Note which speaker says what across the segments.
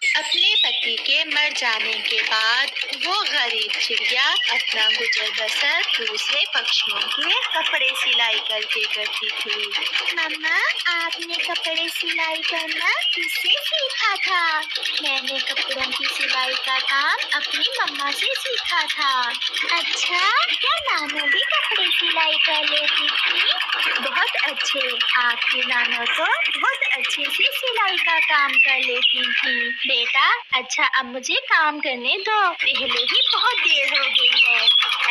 Speaker 1: अपने पति के मर जाने के बाद वो गरीब चिड़िया अपना गुजर बसर दूसरे पक्षियों के कपड़े सिलाई करके करती थी। मम्मा, आपने कपड़े सिलाई करना किससे सीखा था? मैंने कपड़ों की सिलाई का काम अपनी मम्मा से सीखा था। अच्छा, क्या नाना भी कपड़े सिलाई कर लेती थी? बहुत अच्छे, आपकी नाना तो बहुत अच्छे से सिलाई का काम कर लेती थी। बेटा, अच्छा अब मुझे काम करने दो, पहले ही बहुत देर हो गई है।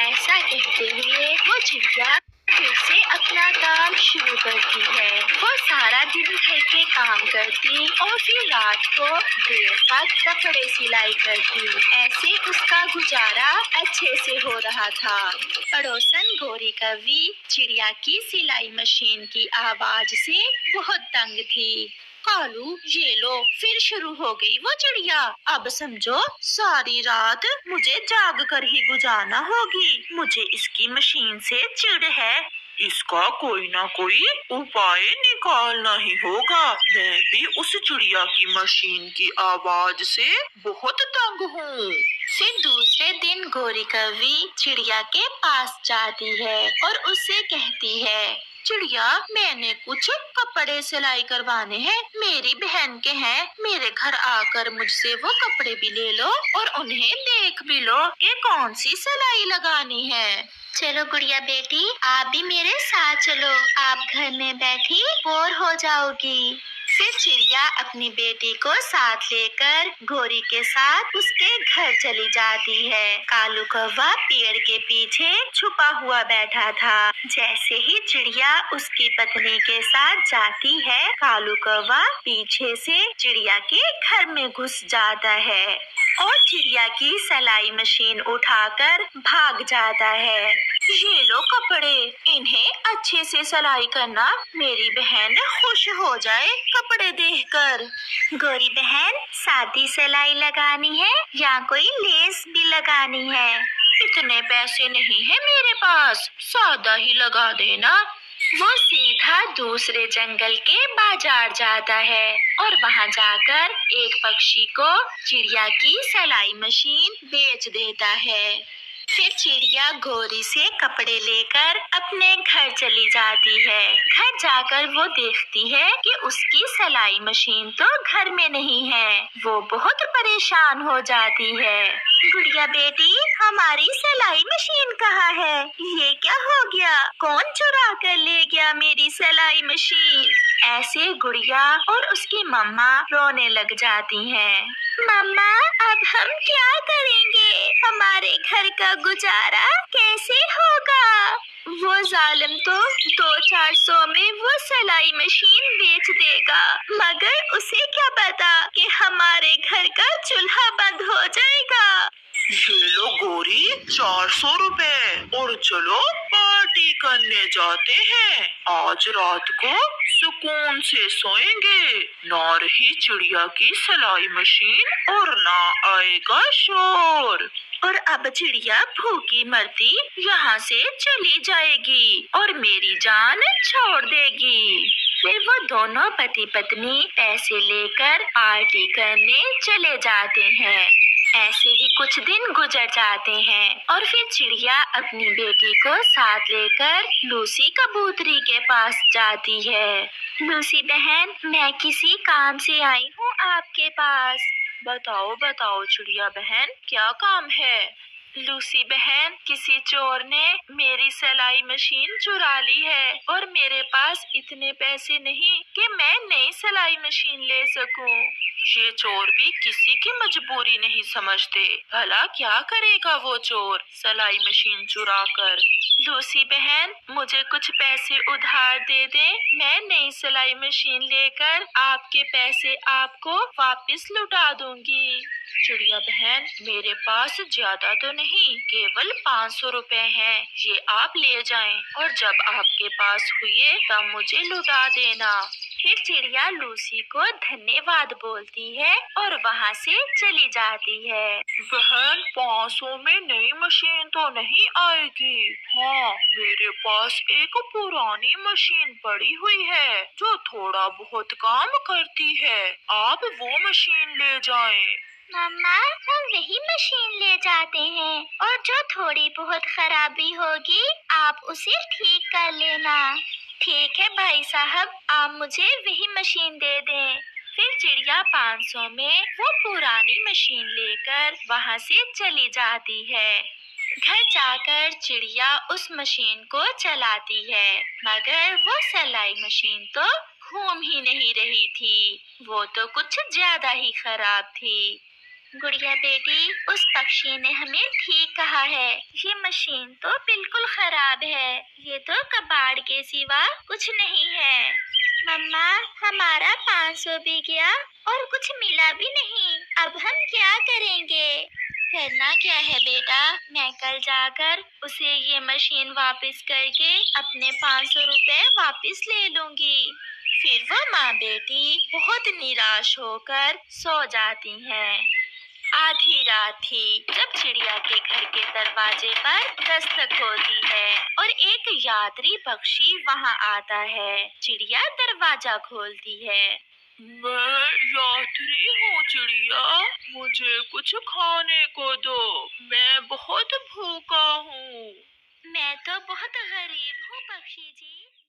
Speaker 1: ऐसा कहते हुए वो चिड़िया फिर से अपना काम शुरू करती है। वो सारा दिन घर के काम करती और फिर रात को देर तक कपड़े सिलाई करती। ऐसे उसका गुजारा अच्छे से हो रहा था। पड़ोसन गोरी कौवी चिड़िया की सिलाई मशीन की आवाज से बहुत तंग थी। कालू, ये लो, फिर शुरू हो गई वो चिड़िया। अब समझो सारी रात मुझे जाग कर ही गुजारना होगी। मुझे इसकी मशीन से चिढ़ है।
Speaker 2: इसका कोई ना कोई उपाय निकालना ही होगा। मैं भी उस चिड़िया की मशीन की आवाज से बहुत तंग हूँ।
Speaker 1: फिर दूसरे दिन गोरी कौवी चिड़िया के पास जाती है और उससे कहती है, चिड़िया, मैंने कुछ कपड़े सिलाई करवाने हैं, मेरी बहन के हैं। मेरे घर आकर मुझसे वो कपड़े भी ले लो और उन्हें देख भी लो कि कौन सी सिलाई लगानी है। चलो गुड़िया बेटी, आप भी मेरे साथ चलो, आप घर में बैठी बोर हो जाओगी। फिर चिड़िया अपनी बेटी को साथ लेकर गोरी के साथ उसके घर चली जाती है। कालू कौवा पेड़ के पीछे छुपा हुआ बैठा था। जैसे ही चिड़िया उसकी पत्नी के साथ जाती है, कालू कौवा पीछे से चिड़िया के घर में घुस जाता है और चिड़िया की सिलाई मशीन उठाकर भाग जाता है। ये लो कपड़े, इन्हें अच्छे से सिलाई करना, मेरी बहन खुश हो जाए कपड़े देखकर। गोरी बहन, सादी सिलाई लगानी है या कोई लेस भी लगानी है?
Speaker 2: इतने पैसे नहीं है मेरे पास, सादा ही लगा देना।
Speaker 1: वो सीधा दूसरे जंगल के बाजार जाता है और वहाँ जाकर एक पक्षी को चिड़िया की सिलाई मशीन बेच देता है। फिर चिड़िया गोरी से कपड़े लेकर अपने घर चली जाती है। घर जाकर वो देखती है कि उसकी सिलाई मशीन तो घर में नहीं है। वो बहुत परेशान हो जाती है। गुड़िया बेटी, हमारी सिलाई मशीन कहाँ है? ये क्या हो गया? कौन चुरा कर ले गया मेरी सिलाई मशीन? ऐसे गुड़िया और उसकी मम्मा रोने लग जाती हैं। मम्मा, अब हम क्या करेंगे? हमारे घर का गुजारा कैसे होगा? वो जालिम तो 200-400 में वो सिलाई मशीन बेच देगा, मगर उसे क्या पता कि हमारे घर का चूल्हा बंद हो जाएगा।
Speaker 2: ये लो गोरी, 400 रुपए, और चलो पार्टी करने जाते हैं। आज रात को सुकून से सोएंगे, ना रही चिड़िया की सिलाई मशीन और ना आएगा शोर।
Speaker 1: और अब चिड़िया भूखी मरती यहाँ से चली जाएगी और मेरी जान छोड़ देगी। फिर वो दोनों पति पत्नी पैसे लेकर पार्टी करने चले जाते हैं। ऐसे ही कुछ दिन गुजर जाते हैं और फिर चिड़िया अपनी बेटी को साथ लेकर लूसी कबूतरी के पास जाती है। लूसी बहन, मैं किसी काम से आई हूँ आपके पास।
Speaker 2: बताओ बताओ चिड़िया बहन, क्या काम है?
Speaker 1: लूसी बहन, किसी चोर ने मेरी सिलाई मशीन चुरा ली है और मेरे पास इतने पैसे नहीं कि मैं नई सिलाई मशीन ले सकूं।
Speaker 2: ये चोर भी किसी की मजबूरी नहीं समझते। भला क्या करेगा वो चोर सिलाई मशीन चुरा कर?
Speaker 1: लूसी बहन, मुझे कुछ पैसे उधार दे दें, मैं नई सिलाई मशीन लेकर आपके पैसे आपको वापस लौटा दूंगी।
Speaker 2: चिड़िया बहन, मेरे पास ज्यादा तो नहीं, केवल 500 रुपए हैं। ये आप ले जाएं और जब आपके पास हुए तब मुझे लौटा देना।
Speaker 1: फिर चिड़िया लूसी को धन्यवाद बोलती है और वहाँ से चली जाती है।
Speaker 2: बहन, 500 में नई मशीन तो नहीं आएगी। हाँ, मेरे पास एक पुरानी मशीन पड़ी हुई है जो थोड़ा बहुत काम करती है। आप वो मशीन ले जाएं।
Speaker 1: मम्मा, हम वही मशीन ले जाते हैं और जो थोड़ी बहुत खराबी होगी आप उसे ठीक कर लेना। ठीक है भाई साहब, आप मुझे वही मशीन दे दें। फिर चिड़िया 500 में वो पुरानी मशीन लेकर वहाँ से चली जाती है। घर जाकर चिड़िया उस मशीन को चलाती है, मगर वो सिलाई मशीन तो घूम ही नहीं रही थी, वो तो कुछ ज्यादा ही खराब थी। गुड़िया बेटी, उस पक्षी ने हमें ठीक कहा है, ये मशीन तो बिल्कुल खराब है, ये तो कबाड़ के सिवा कुछ नहीं है। मम्मा, हमारा 500 भी गया और कुछ मिला भी नहीं, अब हम क्या करेंगे? करना क्या है बेटा, मैं कल जाकर उसे ये मशीन वापस करके अपने 500 रुपए वापस ले लूंगी। फिर वो माँ बेटी बहुत निराश होकर सो जाती हैं। आधी रात थी जब चिड़िया के घर के दरवाजे पर दस्तक होती है और एक यात्री पक्षी वहाँ आता है। चिड़िया दरवाजा खोलती है।
Speaker 2: मैं यात्री हूँ चिड़िया, मुझे कुछ खाने को दो, मैं बहुत भूखा हूँ।
Speaker 1: मैं तो बहुत गरीब हूँ पक्षी जी।